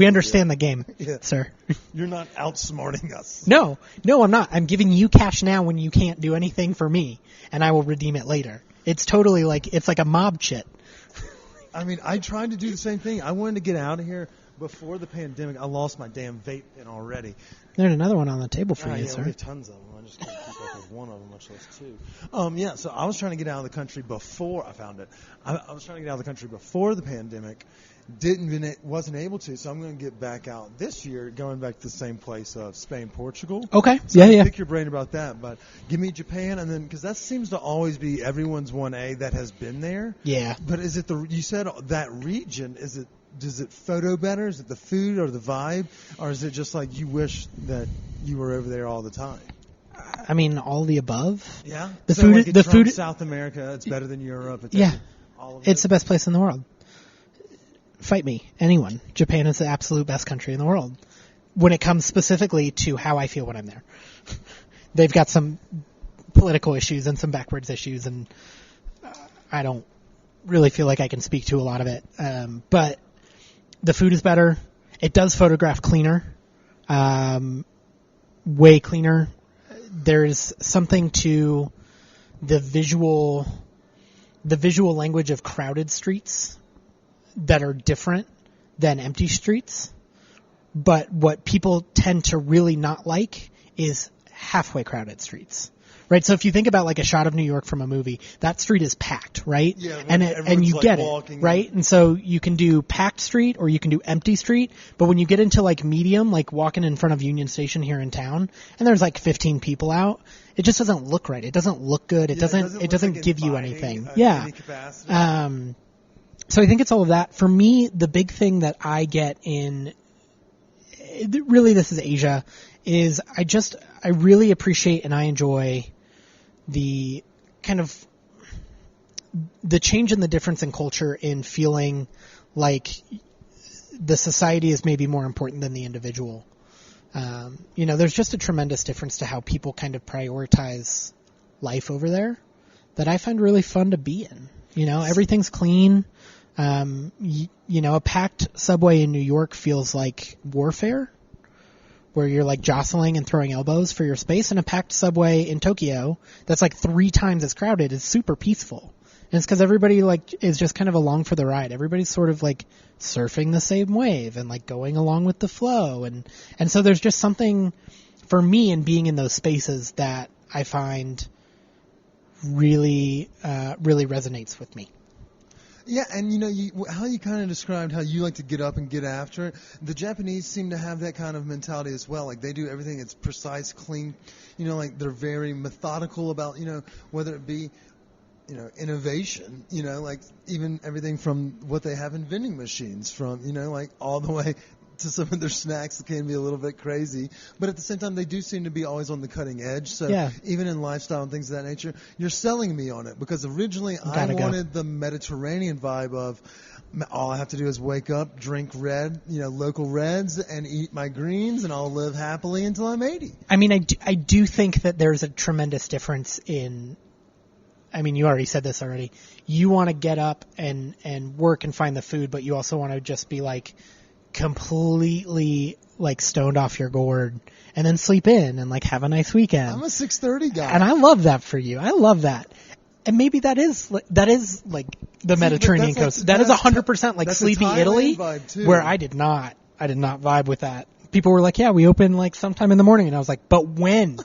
We understand the game, sir. You're not outsmarting us. No, I'm not. I'm giving you cash now when you can't do anything for me, and I will redeem it later. It's totally it's like a mob shit. I mean, I tried to do the same thing. I wanted to get out of here before the pandemic. I lost my damn vape pen already. There's another one on the table for you, sir. We have tons of them. I just can't keep up with one of them, much less two. So I was trying to get out of the country before I found it. I was trying to get out of the country before the pandemic. Wasn't able to, so I'm going to get back out this year, going back to the same place of Spain, Portugal. Okay. So pick your brain about that, but give me Japan, and then because that seems to always be everyone's 1A that has been there. Yeah. But is it you said that region? Does it photo better? Is it the food or the vibe, or is it just like you wish that you were over there all the time? I mean, all the above. Yeah. The food. South America, it's better than Europe. It's the best place in the world. Fight me, anyone. Japan is the absolute best country in the world when it comes specifically to how I feel when I'm there. They've got some political issues and some backwards issues, and I don't really feel like I can speak to a lot of it. But the food is better. It does photograph cleaner, way cleaner. There's something to the visual language of crowded streets that are different than empty streets. But what people tend to really not like is halfway crowded streets. Right? So if you think about like a shot of New York from a movie, that street is packed, right? Yeah, and you get it, right? And so you can do packed street or you can do empty street, but when you get into like medium, like walking in front of Union Station here in town, and there's like 15 people out, it just doesn't look right. It doesn't look good. It doesn't give you anything. Any capacity. So I think it's all of that. For me, the big thing that I get really this is Asia, is I really appreciate and I enjoy the kind of the change in the difference in culture in feeling like the society is maybe more important than the individual. There's just a tremendous difference to how people kind of prioritize life over there that I find really fun to be in. Everything's clean. A packed subway in New York feels like warfare, where you're like jostling and throwing elbows for your space, and a packed subway in Tokyo that's like 3 times as crowded is super peaceful. And it's because everybody is just kind of along for the ride. Everybody's sort of like surfing the same wave and like going along with the flow. And so there's just something for me in being in those spaces that I find really, really resonates with me. Yeah, and how you kind of described how you like to get up and get after it. The Japanese seem to have that kind of mentality as well. Like they do everything; it's precise, clean. Like they're very methodical about whether it be innovation. Like even everything from what they have in vending machines, from like all the way to some of their snacks that can be a little bit crazy, but at the same time they do seem to be always on the cutting edge. So even in lifestyle and things of that nature, you're selling me on it, because originally I wanted the Mediterranean vibe of all I have to do is wake up, drink local reds, and eat my greens, and I'll live happily until I'm 80. I mean, I do think that there's a tremendous difference in. I mean, you already said this already. You want to get up and work and find the food, but you also want to just be like completely like stoned off your gourd and then sleep in and like have a nice weekend. I'm a 6:30 guy. And I love that for you. I love that. And maybe that is like the Mediterranean coast. That is 100% like sleepy Italy, where I did not vibe with that. People were like, yeah, we open like sometime in the morning. And I was like, but when?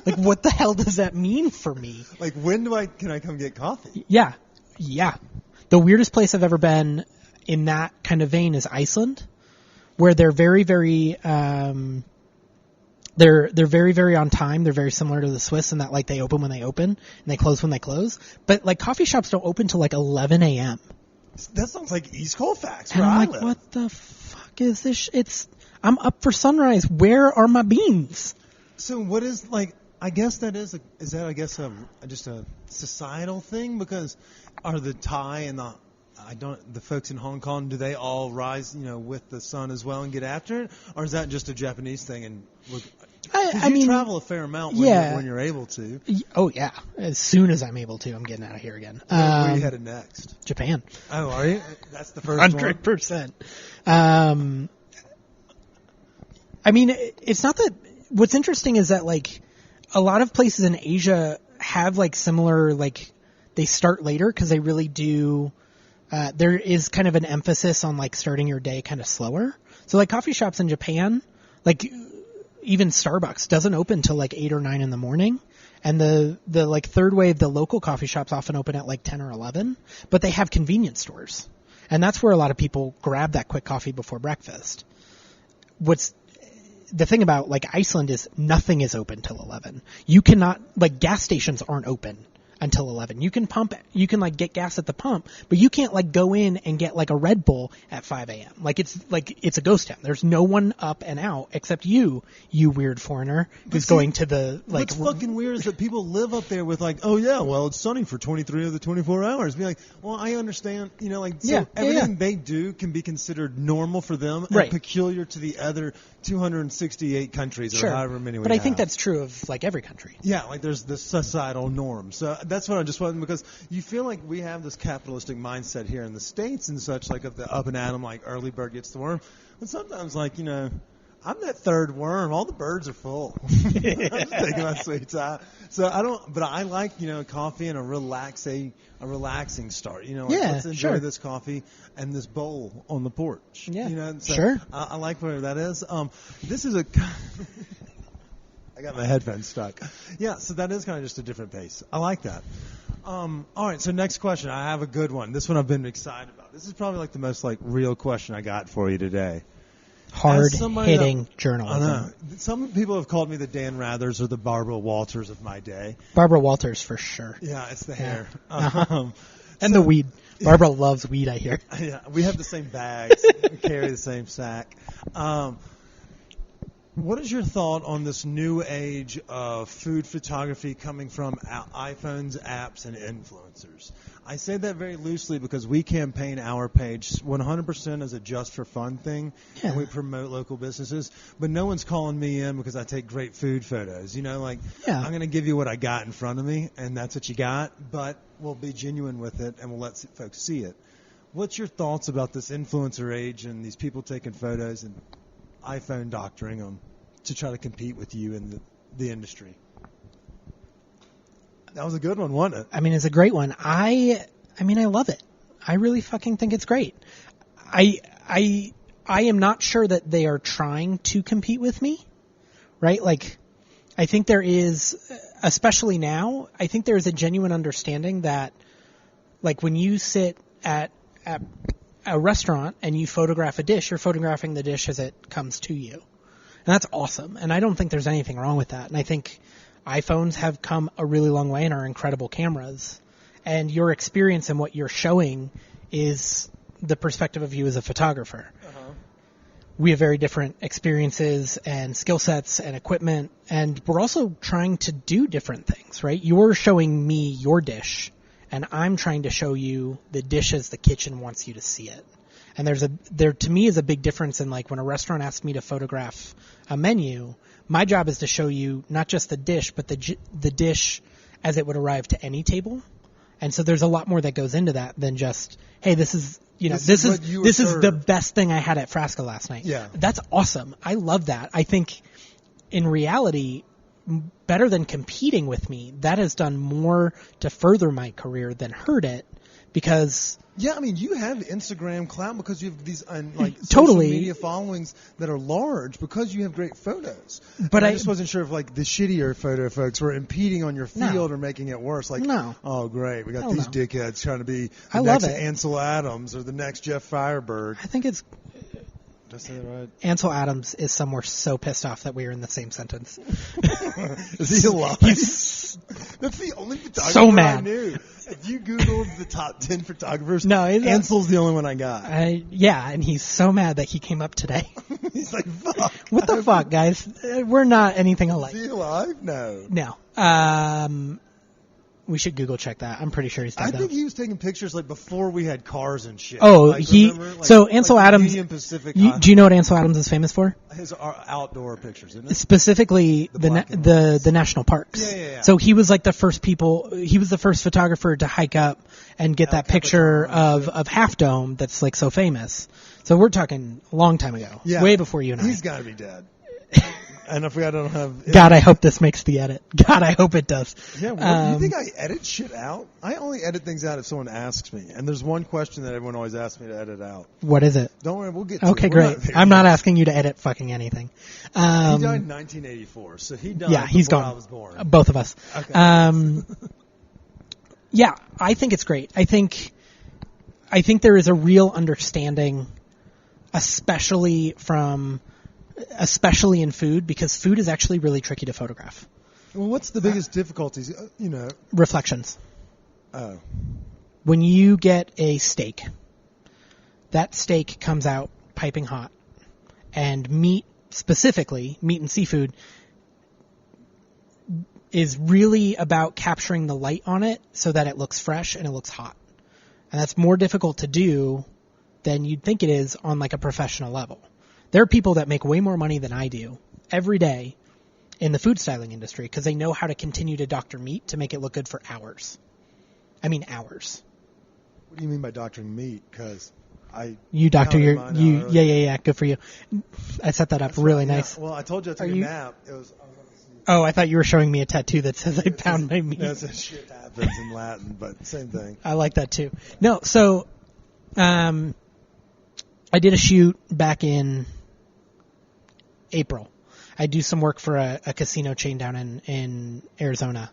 Like, what the hell does that mean for me? Like, can I come get coffee? Yeah. The weirdest place I've ever been in that kind of vein is Iceland, where they're very, very, they're very, very on time. They're very similar to the Swiss in that like they open when they open and they close when they close. But like coffee shops don't open till like 11 a.m. That sounds like East Colfax, and I'm like, what the fuck is this? I'm up for sunrise. Where are my beans? So what is like? I guess that is just a societal thing, because are the Thai and the folks in Hong Kong, do they all rise, with the sun as well and get after it? Or is that just a Japanese thing? And I mean, travel a fair amount when you're able to. Oh, yeah. As soon as I'm able to, I'm getting out of here again. Where are you headed next? Japan. Oh, are you? That's the first 100%. I mean, it's not that. What's interesting is that like a lot of places in Asia have like similar like they start later because they really do. There is kind of an emphasis on like starting your day kind of slower. So like coffee shops in Japan, like even Starbucks doesn't open till like 8 or 9 in the morning. And the like third wave, the local coffee shops often open at like 10 or 11, but they have convenience stores. And that's where a lot of people grab that quick coffee before breakfast. What's the thing about like Iceland is nothing is open till 11. You cannot, like gas stations aren't open until 11. You can like get gas at the pump, but you can't like go in and get like a Red Bull at 5 a.m. Like it's a ghost town. There's no one up and out except you weird foreigner who's going to the like. What's fucking weird is that people live up there with like, oh yeah, well it's sunny for 23 of the 24 hours. Be like, well I understand, you know, like so everything they do can be considered normal for them and peculiar to the other 268 countries or however many we have. But I think that's true of like every country. Yeah, like there's this societal norm. So that's what I just wanted, because you feel like we have this capitalistic mindset here in the States and such, like of the up and at 'em, like early bird gets the worm. But sometimes, like, you know, I'm that third worm. All the birds are full. I'm just taking my sweet time. So but I like, you know, coffee and a relaxing start. You know, like, let's enjoy this coffee and this bowl on the porch. Yeah, you know, so I like whatever that is. This is I got my headphones stuck. Yeah, so that is kind of just a different pace. I like that. All right, so next question. I have a good one. This one I've been excited about. This is probably like the most like real question I got for you today. Hard-hitting journalism. I know. Some people have called me the Dan Rathers or the Barbara Walters of my day. Barbara Walters for sure. Yeah, it's the hair. And the weed. Barbara loves weed, I hear. Yeah, we have the same bags. We carry the same sack. What is your thought on this new age of food photography coming from iPhones, apps, and influencers? I say that very loosely because we campaign our page 100% as a just for fun thing, and we promote local businesses. But no one's calling me in because I take great food photos. You know, like I'm going to give you what I got in front of me, and that's what you got. But we'll be genuine with it, and we'll let folks see it. What's your thoughts about this influencer age and these people taking photos and iPhone doctoring them to try to compete with you in the industry? That was a good one, wasn't it? I mean, it's a great one. I mean, I love it. I really fucking think it's great. I am not sure that they are trying to compete with me, right? Like, I think there is, especially now, I think there is a genuine understanding that, like, when you sit at a restaurant and you photograph a dish, you're photographing the dish as it comes to you. And that's awesome. And I don't think there's anything wrong with that. And I think iPhones have come a really long way and are incredible cameras. And your experience and what you're showing is the perspective of you as a photographer. We have very different experiences and skill sets and equipment. And we're also trying to do different things, right? You're showing me your dish, and I'm trying to show you the dish as the kitchen wants you to see it. And there to me is a big difference in, like, when a restaurant asks me to photograph a menu, my job is to show you not just the dish, but the dish as it would arrive to any table. And so there's a lot more that goes into that than just, hey, this is the best thing I had at Frasca last night. Yeah. That's awesome. I love that. I think in reality, better than competing with me, that has done more to further my career than hurt it, because I mean, you have Instagram clout because you have these like social media followings that are large because you have great photos. But I just wasn't sure if like the shittier photo folks were impeding on your field or making it worse. Like, oh great, we got these dickheads trying to be the next Ansel Adams or the next Jeff Fierberg. I think it's. Did I say that right? Ansel Adams is somewhere so pissed off that we are in the same sentence. Is he alive? That's the only photographer so mad. I knew. If you Googled the top 10 photographers, Ansel's the only one I got. And he's so mad that he came up today. He's like, fuck. What the fuck, guys? We're not anything alike. Is he alive? No. No. We should Google check that. I'm pretty sure he's dead. I think he was taking pictures like before we had cars and shit. Oh, like, so Ansel Adams. Union Pacific. Do you know what Ansel Adams is famous for? His outdoor pictures, isn't it? Specifically the national parks. Yeah. So he was like the first he was the first photographer to hike up and get that picture of Half Dome that's like so famous. So we're talking a long time ago. Yeah. Way before you and I. He's got to be dead. And if I don't have... God, I hope this makes the edit. God, I hope it does. Yeah, you think I edit shit out? I only edit things out if someone asks me. And there's one question that everyone always asks me to edit out. What is it? Don't worry, we'll get to it. Okay, great. I'm not asking you to edit fucking anything. He died in 1984, so he died he's before gone. I was born. Both of us. Okay. Yeah, I think it's great. I think there is a real understanding, especially in food, because food is actually really tricky to photograph. Well, what's the biggest difficulties? Reflections. Oh. When you get a steak, that steak comes out piping hot, and meat, specifically meat and seafood, is really about capturing the light on it so that it looks fresh and it looks hot. And that's more difficult to do than you'd think it is on like a professional level. There are people that make way more money than I do every day in the food styling industry because they know how to continue to doctor meat to make it look good for hours. I mean hours. What do you mean by doctoring meat? Because you doctor yeah, good for you. I set that up really nice. Well, I told you I took a nap. It was. Oh, I thought you were showing me a tattoo that says I pound my meat. That's a shit happens in Latin, but same thing. I like that too. No, so I did a shoot back in April. I do some work for a casino chain down in Arizona.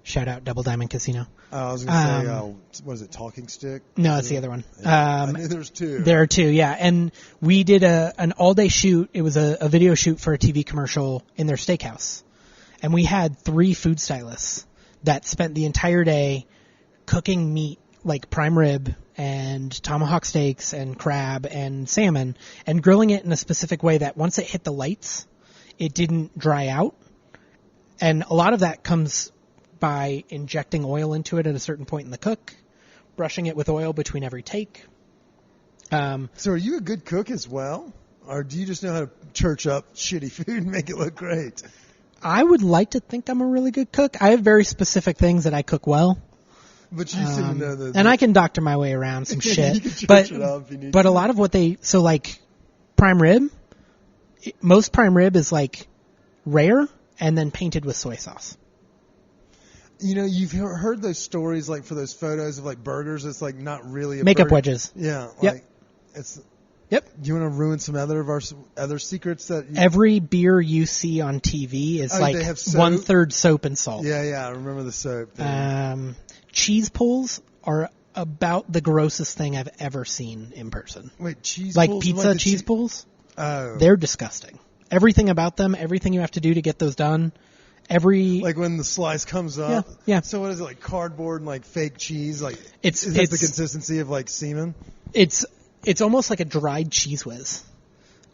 Shout out Double Diamond Casino. I was going to say, what is it, Talking Stick? No, it's the other one. Yeah. I knew there's two. There are two, yeah. And we did an all-day shoot. It was a video shoot for a TV commercial in their steakhouse. And we had 3 food stylists that spent the entire day cooking meat, like prime rib and tomahawk steaks and crab and salmon, and grilling it in a specific way that once it hit the lights, it didn't dry out. And a lot of that comes by injecting oil into it at a certain point in the cook, brushing it with oil between every take. So are you a good cook as well? Or do you just know how to church up shitty food and make it look great? I would like to think I'm a really good cook. I have very specific things that I cook well. But you seem to know that. And I can doctor my way around some shit. You can church it up if you need but to. a lot of what so like prime rib, most prime rib is like rare and then painted with soy sauce. You know, you've heard those stories, like for those photos of like burgers. It's like not really a makeup burger. wedges. Yeah. Yep. Like, it's. Yep. Do you want to ruin some other of our other secrets that? Every beer you see on TV is like 1/3 soap and salt. Yeah, I remember the soap thing. Cheese pulls are about the grossest thing I've ever seen in person. Wait, cheese like pulls? Pizza Like cheese pulls? Oh. They're disgusting. Everything about them, everything you have to do to get those done. Like when the slice comes up. Yeah. So what is it, like cardboard and like fake cheese? Like is that the consistency of like semen? It's almost like a dried Cheez Whiz.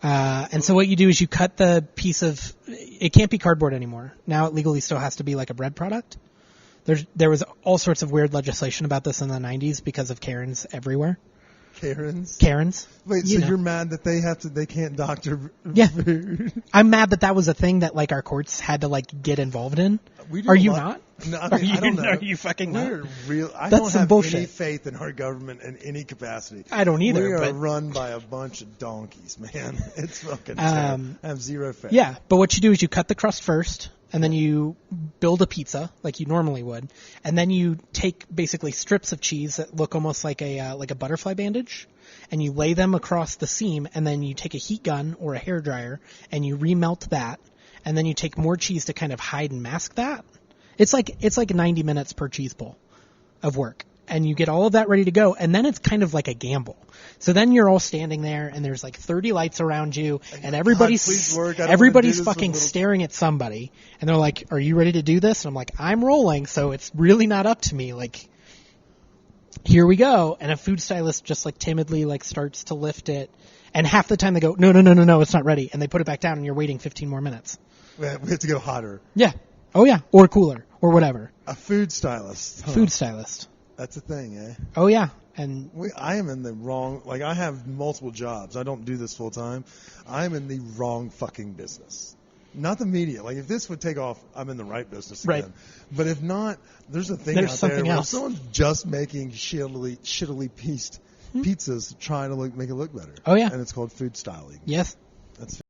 And so what you do is you cut the piece of, it can't be cardboard anymore. Now it legally still has to be like a bread product. There was all sorts of weird legislation about this in the 90s because of Karens everywhere. Karens. Wait, so you're mad that they can't doctor food? I'm mad that was a thing that like our courts had to like get involved in. Are you not? No, I don't know. Are you fucking not? I That's don't some have bullshit. any faith in our government in any capacity. I don't either. We are but run by a bunch of donkeys, man. It's fucking terrible. I have zero faith. Yeah, but what you do is you cut the crust first, and then you build a pizza like you normally would, and then you take basically strips of cheese that look almost like a butterfly bandage, and you lay them across the seam, and then you take a heat gun or a hairdryer and you remelt that, and then you take more cheese to kind of hide and mask that. It's like 90 minutes per cheese pull of work. And you get all of that ready to go, and then it's kind of like a gamble. So then you're all standing there, and there's like 30 lights around you, and everybody's fucking staring at somebody, and they're like, "Are you ready to do this?" And I'm like, "I'm rolling, so it's really not up to me." Like, here we go. And a food stylist just like timidly like starts to lift it, and half the time they go, "No, it's not ready," and they put it back down, and you're waiting 15 more minutes. We have to go hotter. Yeah. Oh yeah, or cooler, or whatever. A food stylist. Huh. Food stylist. That's a thing, eh? Oh yeah, and I am in the wrong. Like I have multiple jobs. I don't do this full time. I'm in the wrong fucking business. Not the media. Like if this would take off, I'm in the right business again. Right. But if not, there's a thing there's out something there where else. someone's just making shittily pieced pizzas, trying to make it look better. Oh yeah, and it's called food styling. Yes. That's